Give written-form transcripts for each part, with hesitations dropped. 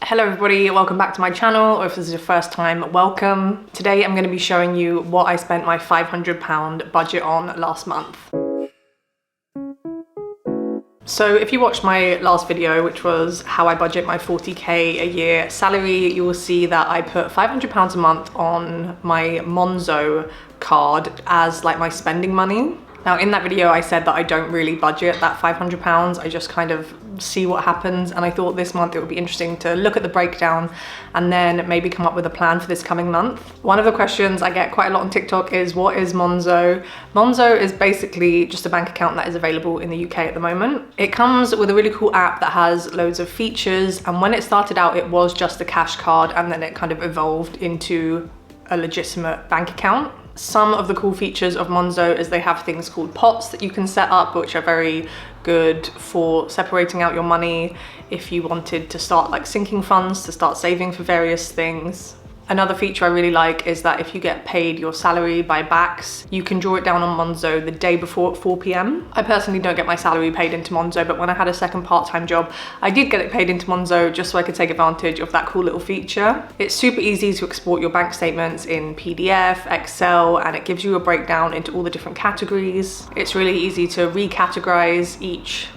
Hello everybody, welcome back to my channel, or if this is your first time, welcome. Today I'm going to be showing you what I spent my £500 budget on last month. So if you watched my last video, which was how I budget my 40k a year salary, you will see that I put £500 a month on my Monzo card as like my spending money. Now in that video I said that I don't really budget that £500, I just kind of see what happens, and I thought this month it would be interesting to look at the breakdown and then maybe come up with a plan for this coming month. One of the questions I get quite a lot on TikTok is, what is Monzo? Monzo is basically just a bank account that is available in the UK at the moment. It comes with a really cool app that has loads of features, and when it started out it was just a cash card, and then it kind of evolved into a legitimate bank account. Some of the cool features of Monzo is they have things called pots that you can set up, which are very good for separating out your money if you wanted to start like sinking funds to start saving for various things. Another feature I really like is that if you get paid your salary by backs, you can draw it down on Monzo the day before at 4 p.m. I personally don't get my salary paid into Monzo, but when I had a second part-time job, I did get it paid into Monzo just so I could take advantage of that cool little feature. It's super easy to export your bank statements in PDF, Excel, and it gives you a breakdown into all the different categories. It's really easy to recategorize each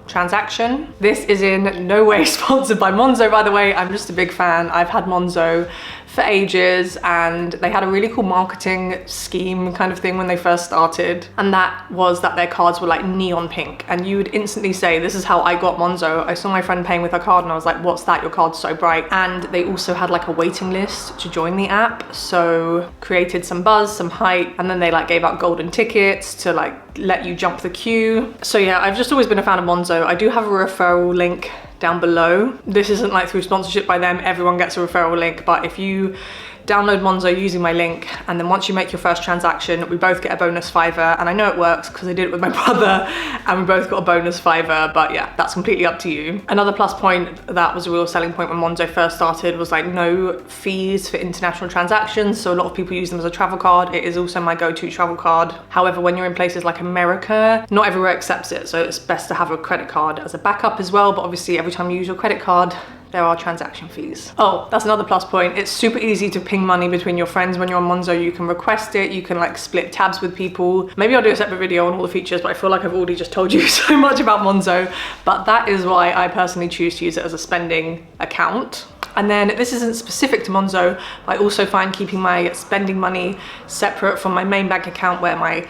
transaction. This is in no way sponsored by Monzo, by the way. I'm just a big fan. I've had Monzo for ages, and they had a really cool marketing scheme kind of thing when they first started, and that was that their cards were like neon pink, and you would instantly say, this is how I got Monzo. I saw my friend paying with her card and I was like, what's that, your card's so bright. And they also had like a waiting list to join the app, so created some buzz, some hype, and then they like gave out golden tickets to like let you jump the queue. So yeah, I've just always been a fan of Monzo. I do have a referral link down below. This isn't like through sponsorship by them, everyone gets a referral link, but if you download Monzo using my link, and then once you make your first transaction, we both get a bonus £5, and I know it works because I did it with my brother and we both got a bonus £5, but yeah, that's completely up to you. Another plus point that was a real selling point when Monzo first started was like no fees for international transactions, so a lot of people use them as a travel card. It is also my go-to travel card. However, when you're in places like America, not everywhere accepts it, so it's best to have a credit card as a backup as well, but obviously every time you use your credit card, there are transaction fees. Oh, that's another plus point. It's super easy to ping money between your friends when you're on Monzo. You can request it, you can like split tabs with people. Maybe I'll do a separate video on all the features, but I feel like I've already just told you so much about Monzo. But that is why I personally choose to use it as a spending account. And then this isn't specific to Monzo, but I also find keeping my spending money separate from my main bank account where my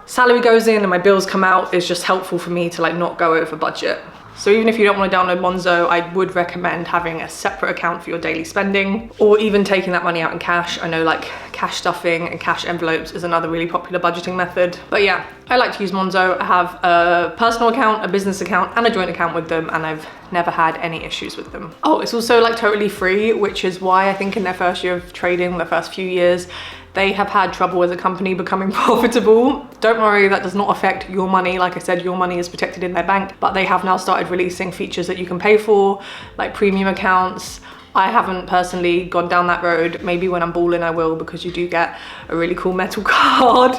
salary goes in and my bills come out is just helpful for me to like not go over budget. So even if you don't want to download Monzo, I would recommend having a separate account for your daily spending, or even taking that money out in cash. I know like cash stuffing and cash envelopes is another really popular budgeting method. But yeah, I like to use Monzo. I have a personal account, a business account, and a joint account with them, and I've never had any issues with them. Oh, it's also like totally free, which is why I think in their first year of trading, the first few years, they have had trouble as a company becoming profitable. Don't worry, that does not affect your money. Like I said, your money is protected in their bank, but they have now started releasing features that you can pay for, like premium accounts. I haven't personally gone down that road. Maybe when I'm balling I will, because you do get a really cool metal card.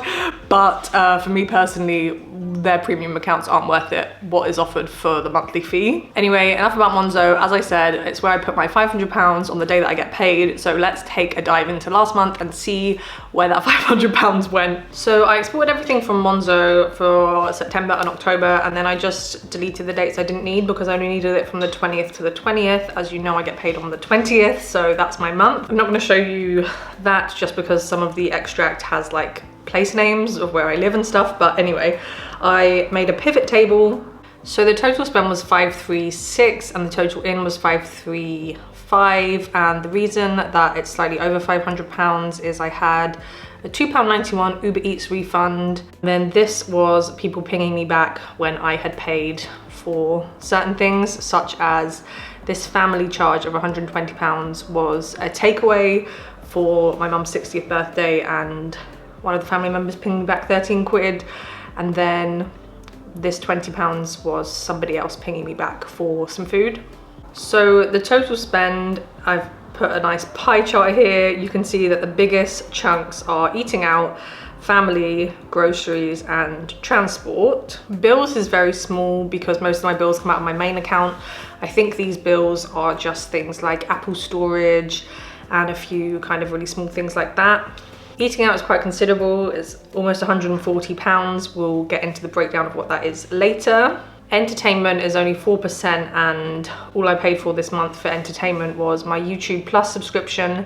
But for me personally, their premium accounts aren't worth it, what is offered for the monthly fee. Anyway, enough about Monzo. As I said, it's where I put my £500 on the day that I get paid. So let's take a dive into last month and see where that £500 went. So I exported everything from Monzo for September and October, and then I just deleted the dates I didn't need because I only needed it from the 20th to the 20th. As you know, I get paid on the 20th, so that's my month. I'm not going to show you that just because some of the extract has like place names of where I live and stuff, but anyway, I made a pivot table. So the total spend was 536 and the total in was 535, and the reason that it's slightly over £500 is I had a £2.91 Uber Eats refund. Then this was people pinging me back when I had paid for certain things, such as this family charge of £120 was a takeaway for my mum's 60th birthday, and one of the family members pinged me back 13 quid. And then this £20 was somebody else pinging me back for some food. So the total spend, I've put a nice pie chart here. You can see that the biggest chunks are eating out, family, groceries, and transport. Bills is very small because most of my bills come out of my main account. I think these bills are just things like Apple storage and a few kind of really small things like that. Eating out is quite considerable. It's almost £140. We'll get into the breakdown of what that is later. Entertainment is only 4%, and all I paid for this month for entertainment was my YouTube Plus subscription,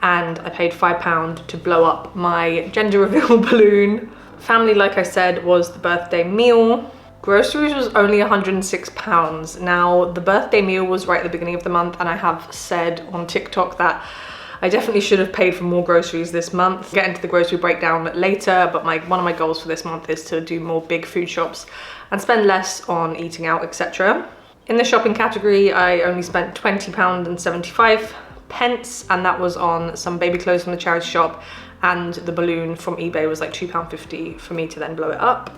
and I paid £5 to blow up my gender reveal balloon. Family, like I said, was the birthday meal. Groceries was only £106. Now, the birthday meal was right at the beginning of the month, and I have said on TikTok that I definitely should have paid for more groceries this month. Get into the grocery breakdown later, but one of my goals for this month is to do more big food shops and spend less on eating out, etc. In the shopping category, I only spent £20.75, and that was on some baby clothes from the charity shop, and the balloon from eBay was like £2.50 for me to then blow it up.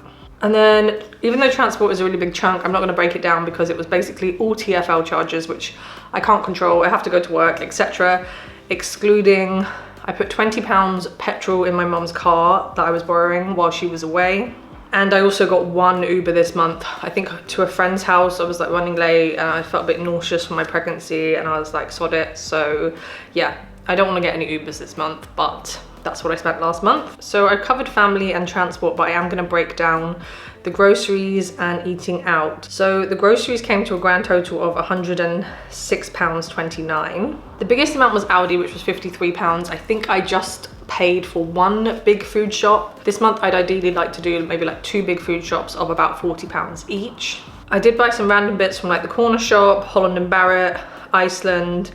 And then, even though transport is a really big chunk, I'm not gonna break it down because it was basically all TfL charges, which I can't control. I have to go to work, etc. Excluding, I put £20 petrol in my mum's car that I was borrowing while she was away. And I also got one Uber this month, I think to a friend's house. I was like running late and I felt a bit nauseous from my pregnancy, and I was like, sod it. So yeah, I don't want to get any Ubers this month, but that's what I spent last month. So I covered family and transport, but I am going to break down the groceries and eating out. So the groceries came to a grand total of £106.29. The biggest amount was Aldi, which was £53. I think I just paid for one big food shop. This month I'd ideally like to do maybe like 2 big food shops of about £40 each. I did buy some random bits from like the corner shop, Holland & Barrett, Iceland,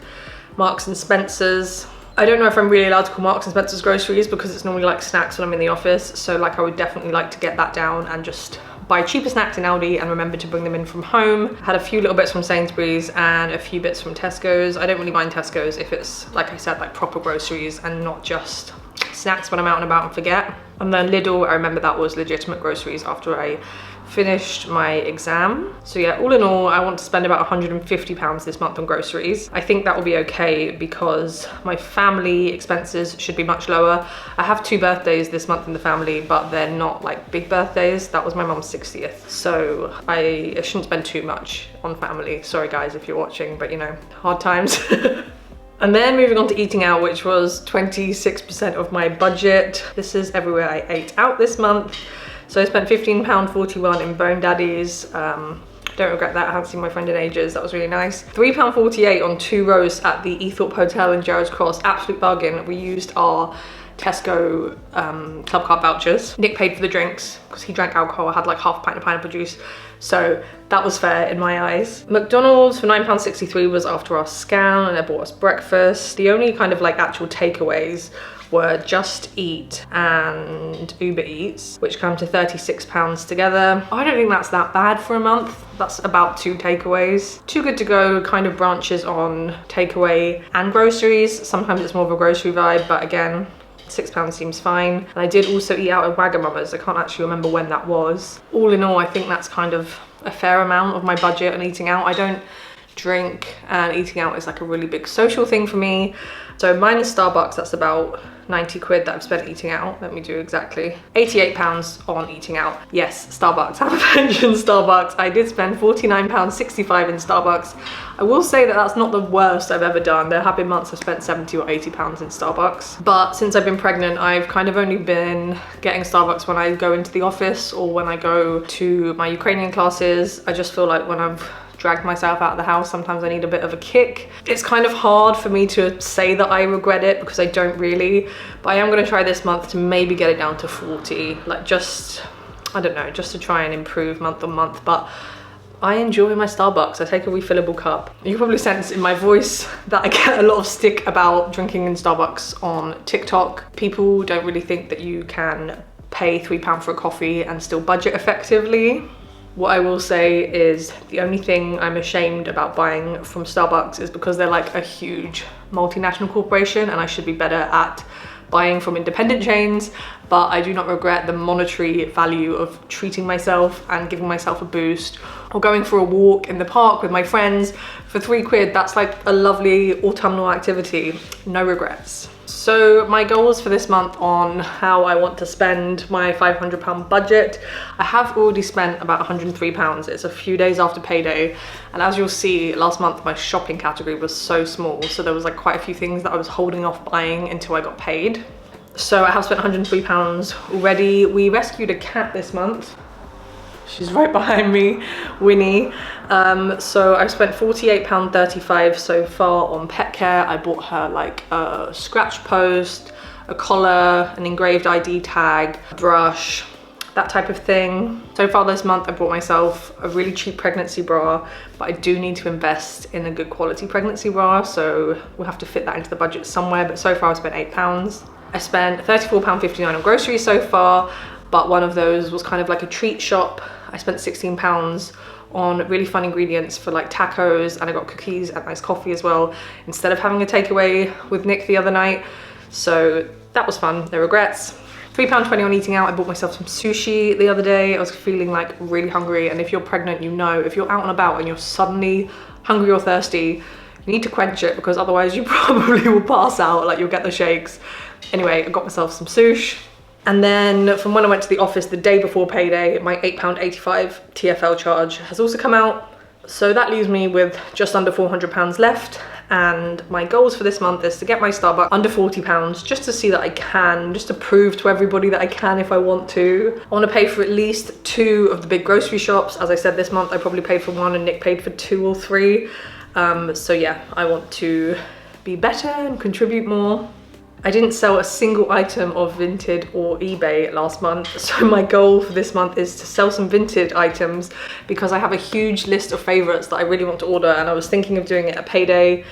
Marks and Spencer's. I don't know if I'm really allowed to call Marks and Spencer's groceries because it's normally like snacks when I'm in the office. So like I would definitely like to get that down and just buy cheaper snacks in Aldi and remember to bring them in from home. Had a few little bits from Sainsbury's and a few bits from Tesco's. I don't really mind Tesco's if it's, like I said, like proper groceries and not just snacks when I'm out and about and forget. And then Lidl, I remember that was legitimate groceries after I finished my exam. So yeah, all in all, I want to spend about £150 this month on groceries. I think that will be okay because my family expenses should be much lower. I have 2 birthdays this month in the family, but they're not like big birthdays. That was my mum's 60th. So I shouldn't spend too much on family. Sorry guys if you're watching, but you know, hard times. And then moving on to eating out, which was 26% of my budget. This is everywhere I ate out this month. So I spent £15.41 in Bone Daddy's. Don't regret that, I haven't seen my friend in ages, that was really nice. £3.48 on 2 roasts at the Ethorpe Hotel in Gerrards Cross, absolute bargain. We used our Tesco club card vouchers. Nick paid for the drinks because he drank alcohol. I had like half a pint of pineapple juice. So that was fair in my eyes. McDonald's for £9.63 was after our scan, and they bought us breakfast. The only kind of like actual takeaways were Just Eat and Uber Eats, which come to £36 together. I don't think that's that bad for a month. That's about 2 takeaways. Too Good To Go kind of branches on takeaway and groceries. Sometimes it's more of a grocery vibe, but again, £6 seems fine. And I did also eat out at Wagamama's. I can't actually remember when that was. All in all, I think that's kind of a fair amount of my budget on eating out. I don't drink, and eating out is like a really big social thing for me. So minus Starbucks, that's about 90 quid that I've spent eating out. Let me do exactly. £88 on eating out. Yes, Starbucks. I haven't mentioned Starbucks. I did spend £49.65 in Starbucks. I will say that that's not the worst I've ever done. There have been months I've spent £70 or £80 in Starbucks. But since I've been pregnant, I've kind of only been getting Starbucks when I go into the office or when I go to my Ukrainian classes. I just feel like when I've dragged myself out of the house, sometimes I need a bit of a kick. It's kind of hard for me to say that I regret it because I don't really, but I am going to try this month to maybe get it down to 40, like just, I don't know, just to try and improve month on month. But I enjoy my Starbucks. I take a refillable cup. You can probably sense in my voice that I get a lot of stick about drinking in Starbucks on TikTok. People don't really think that you can pay £3 for a coffee and still budget effectively. What I will say is the only thing I'm ashamed about buying from Starbucks is because they're like a huge multinational corporation, and I should be better at buying from independent chains. but I do not regret the monetary value of treating myself and giving myself a boost, or going for a walk in the park with my friends for £3. That's like a lovely autumnal activity. No regrets. So my goals for this month on how I want to spend my £500 budget. I have already spent about £103. It's a few days after payday. And as you'll see, last month my shopping category was so small. So there was like quite a few things that I was holding off buying until I got paid. So I have spent £103 already. We rescued a cat this month. She's right behind me, Winnie. So I've spent £48.35 so far on pet care. I bought her like a scratch post, a collar, an engraved ID tag, a brush, that type of thing. So far this month I bought myself a really cheap pregnancy bra, but I do need to invest in a good quality pregnancy bra, so we'll have to fit that into the budget somewhere. But so far I've spent £8. I spent £34.59 on groceries so far, but one of those was kind of like a treat shop. I spent £16 on really fun ingredients for like tacos, and I got cookies and nice coffee as well, instead of having a takeaway with Nick the other night. So that was fun, no regrets. £3.20 on eating out. I bought myself some sushi the other day. I was feeling like really hungry, and if you're pregnant, you know, if you're out and about and you're suddenly hungry or thirsty, you need to quench it, because otherwise you probably will pass out, like you'll get the shakes. Anyway, I got myself some sushi. And then from when I went to the office the day before payday, my £8.85 TFL charge has also come out. So that leaves me with just under £400 left. And my goals for this month is to get my Starbucks under £40, just to see that I can, just to prove to everybody that I can if I want to. I want to pay for at least 2 of the big grocery shops. As I said, this month I probably paid for 1 and Nick paid for 2 or 3. So yeah, I want to be better and contribute more. I didn't sell a single item of Vinted or eBay last month, so my goal for this month is to sell some Vinted items, because I have a huge list of favorites that I really want to order, and I was thinking of doing it at payday,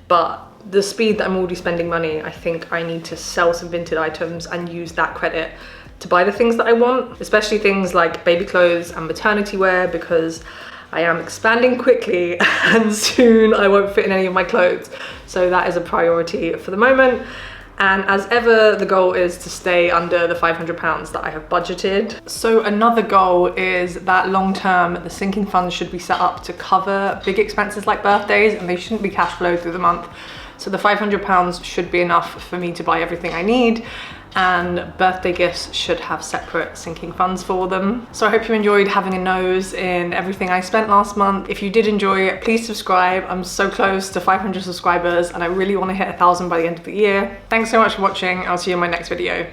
but the speed that I'm already spending money, I think I need to sell some Vinted items and use that credit to buy the things that I want, especially things like baby clothes and maternity wear, because I am expanding quickly and soon I won't fit in any of my clothes. So that is a priority for the moment. And as ever, the goal is to stay under the £500 that I have budgeted. So another goal is that long term, the sinking funds should be set up to cover big expenses like birthdays, and they shouldn't be cash flow through the month. So the £500 should be enough for me to buy everything I need, and birthday gifts should have separate sinking funds for them. So I hope you enjoyed having a nose in everything I spent last month. If you did enjoy it, please subscribe. I'm so close to 500 subscribers and I really want to hit 1,000 by the end of the year. Thanks so much for watching. I'll see you in my next video.